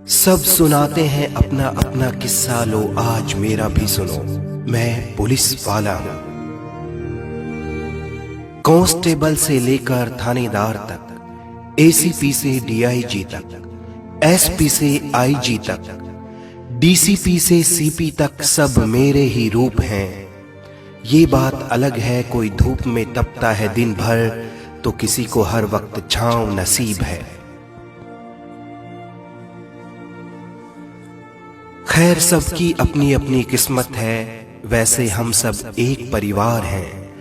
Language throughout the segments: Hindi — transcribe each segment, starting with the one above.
सब सुनाते हैं अपना अपना किस्सा, लो आज मेरा भी सुनो। मैं पुलिस वाला हूं, कांस्टेबल से लेकर थानेदार तक, एसीपी से डीआईजी तक, एसपी से आईजी तक, डीसीपी से सीपी तक, सब मेरे ही रूप हैं। ये बात अलग है, कोई धूप में तपता है दिन भर, तो किसी को हर वक्त छांव नसीब है। खैर, सबकी अपनी अपनी किस्मत है, वैसे हम सब एक परिवार हैं।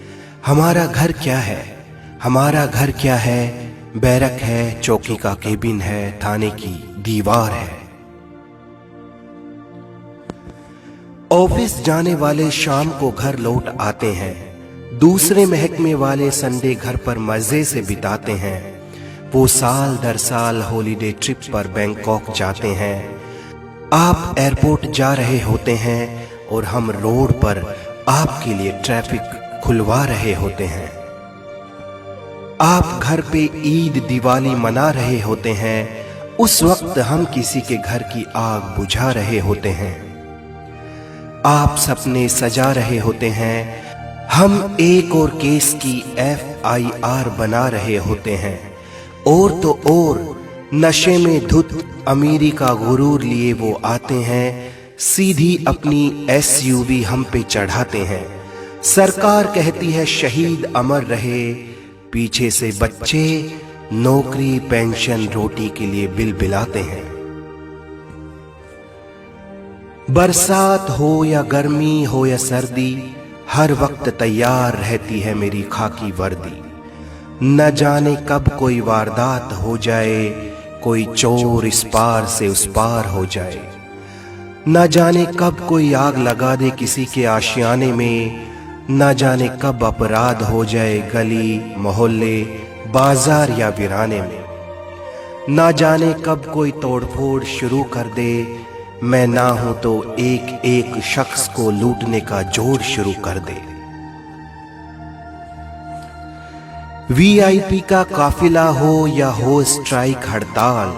हमारा घर क्या है, हमारा घर क्या है? बैरक है, चौकी का केबिन है, थाने की दीवार है। ऑफिस जाने वाले शाम को घर लौट आते हैं, दूसरे महकमे वाले संडे घर पर मजे से बिताते हैं। वो साल दर साल हॉलीडे ट्रिप पर बैंकॉक जाते हैं। आप एयरपोर्ट जा रहे होते हैं और हम रोड पर आपके लिए ट्रैफिक खुलवा रहे होते हैं। आप घर पे ईद दिवाली मना रहे होते हैं, उस वक्त हम किसी के घर की आग बुझा रहे होते हैं। आप सपने सजा रहे होते हैं, हम एक और केस की FIR बना रहे होते हैं। और तो और नशे में धुत अमीरी का गुरूर लिए वो आते हैं, सीधी अपनी SUV हम पे चढ़ाते हैं। सरकार कहती है शहीद अमर रहे, पीछे से बच्चे नौकरी पेंशन रोटी के लिए बिलबिलाते हैं। बरसात हो या गर्मी हो या सर्दी, हर वक्त तैयार रहती है मेरी खाकी वर्दी। न जाने कब कोई वारदात हो जाए, कोई चोर इस पार से उस पार हो जाए। न जाने कब कोई आग लगा दे किसी के आशियाने में, न जाने कब अपराध हो जाए गली मोहल्ले बाजार या वीराने में। न जाने कब कोई तोड़फोड़ शुरू कर दे, मैं ना हूं तो एक एक शख्स को लूटने का जोड़ शुरू कर दे। VIP का काफिला हो या हो स्ट्राइक हड़ताल,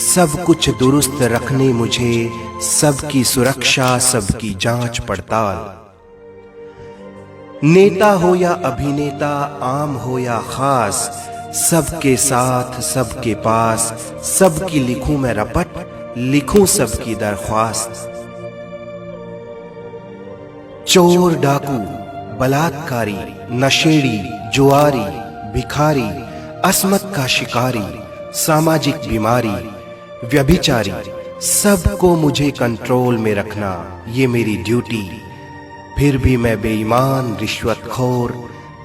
सब कुछ दुरुस्त रखने मुझे, सबकी सुरक्षा सबकी जांच पड़ताल। नेता हो या अभिनेता, आम हो या खास, सबके साथ सबके पास, सबकी लिखूं मैं रपट, लिखूं सबकी दरख्वास्त। चोर डाकू बलात्कारी नशेड़ी जुआरी भिखारी अस्मत का शिकारी सामाजिक बीमारी व्यभिचारी, सबको मुझे कंट्रोल में रखना ये मेरी ड्यूटी। फिर भी मैं बेईमान रिश्वतखोर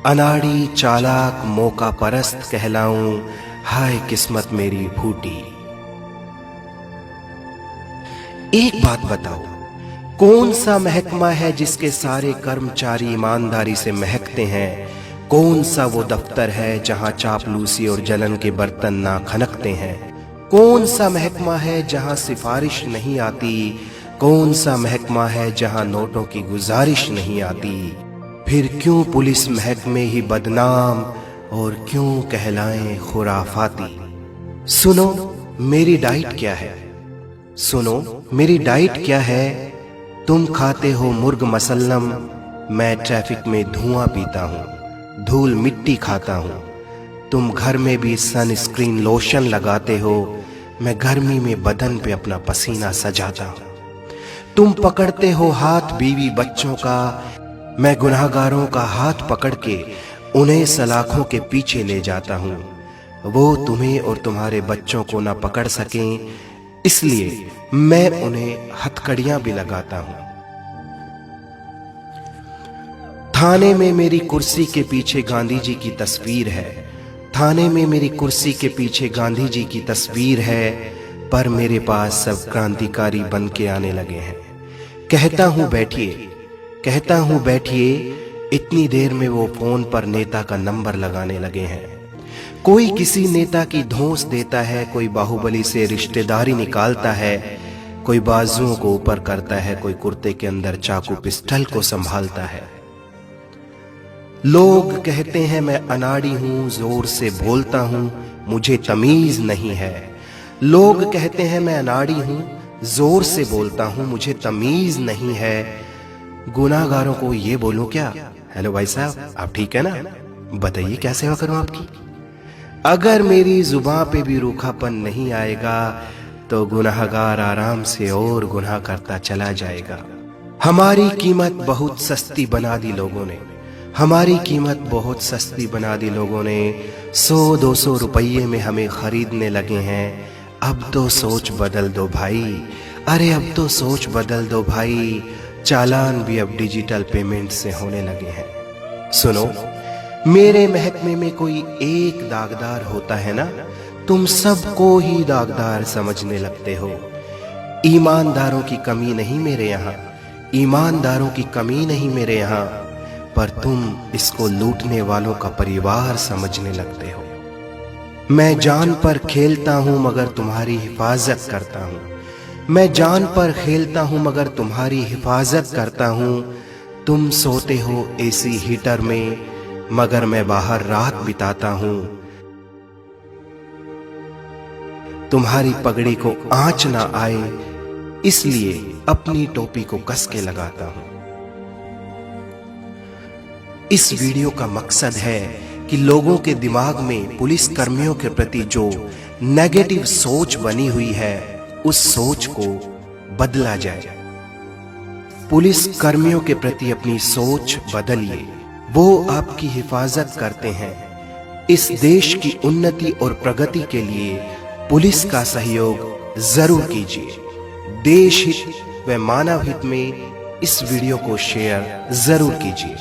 अनाड़ी चालाक मौका परस्त कहलाऊं, हाय किस्मत मेरी फूटी। एक बात बताओ, कौन सा महकमा है जिसके सारे कर्मचारी ईमानदारी से महकते हैं? कौन सा वो दफ्तर है जहां चापलूसी और जलन के बर्तन ना खनकते हैं? कौन सा महकमा है जहां सिफारिश नहीं आती? कौन सा महकमा है जहां नोटों की गुजारिश नहीं आती? फिर क्यों पुलिस महकमे ही बदनाम और क्यों कहलाएं खुराफाती? सुनो मेरी डाइट क्या है, सुनो मेरी डाइट क्या है। तुम खाते हो मुर्ग मसल्लम, मैं ट्रैफिक में धुआं पीता हूँ, धूल मिट्टी खाता हूँ। तुम घर में भी सनस्क्रीन लोशन लगाते हो, मैं गर्मी में बदन पे अपना पसीना सजाता हूँ। तुम पकड़ते हो हाथ बीवी बच्चों का, मैं गुनाहगारों का हाथ पकड़ के उन्हें सलाखों के पीछे ले जाता हूँ। वो तुम्हें और तुम्हारे बच्चों को ना पकड़ सकें, इसलिए मैं उन्हें हथकड़ियां भी लगाता हूं। थाने में मेरी कुर्सी के पीछे गांधी जी की तस्वीर है, थाने में मेरी कुर्सी के पीछे गांधी जी की तस्वीर है, पर मेरे पास सब क्रांतिकारी बन के आने लगे हैं। कहता हूं बैठिए, कहता हूं बैठिए, इतनी देर में वो फोन पर नेता का नंबर लगाने लगे हैं। कोई किसी नेता की धौंस देता है, कोई बाहुबली से रिश्तेदारी निकालता है, कोई बाजुओं को ऊपर करता है, कोई कुर्ते के अंदर चाकू पिस्टल को संभालता है। लोग कहते हैं मैं अनाड़ी हूं, जोर से बोलता हूं, मुझे तमीज नहीं है। लोग कहते हैं मैं अनाड़ी हूं, जोर से बोलता हूं, मुझे तमीज नहीं है। गुनाहगारों को ये बोलूं क्या? हेलो भाई साहब, आप ठीक है ना? बताइए क्या सेवा करूं आपकी? अगर मेरी जुबान पे भी रूखापन नहीं आएगा तो गुनाहगार आराम से और गुनाह करता चला जाएगा। हमारी कीमत बहुत सस्ती बना दी लोगों ने, हमारी कीमत बहुत सस्ती बना दी लोगों ने। 100-200 रुपये में हमें खरीदने लगे हैं। अब तो सोच बदल दो भाई, अरे अब तो सोच बदल दो भाई। चालान भी अब डिजिटल पेमेंट से होने लगे हैं। सुनो, मेरे महकमे में कोई एक दागदार होता है ना, तुम सबको ही दागदार समझने लगते हो। ईमानदारों की कमी नहीं मेरे यहाँ, ईमानदारों की कमी नहीं मेरे यहाँ, पर तुम इसको लूटने वालों का परिवार समझने लगते हो। मैं जान पर खेलता हूं मगर तुम्हारी हिफाजत करता हूं, मैं जान पर खेलता हूं मगर तुम्हारी हिफाजत करता हूं। तुम सोते हो एसी हीटर में मगर मैं बाहर रात बिताता हूं। तुम्हारी पगड़ी को आंच ना आए इसलिए अपनी टोपी को कस के लगाता हूं। इस वीडियो का मकसद है कि लोगों के दिमाग में पुलिस कर्मियों के प्रति जो नेगेटिव सोच बनी हुई है उस सोच को बदला जाए। पुलिस कर्मियों के प्रति अपनी सोच बदलिए, वो आपकी हिफाजत करते हैं। इस देश की उन्नति और प्रगति के लिए पुलिस का सहयोग जरूर कीजिए। देश हित व मानव हित में इस वीडियो को शेयर जरूर कीजिए।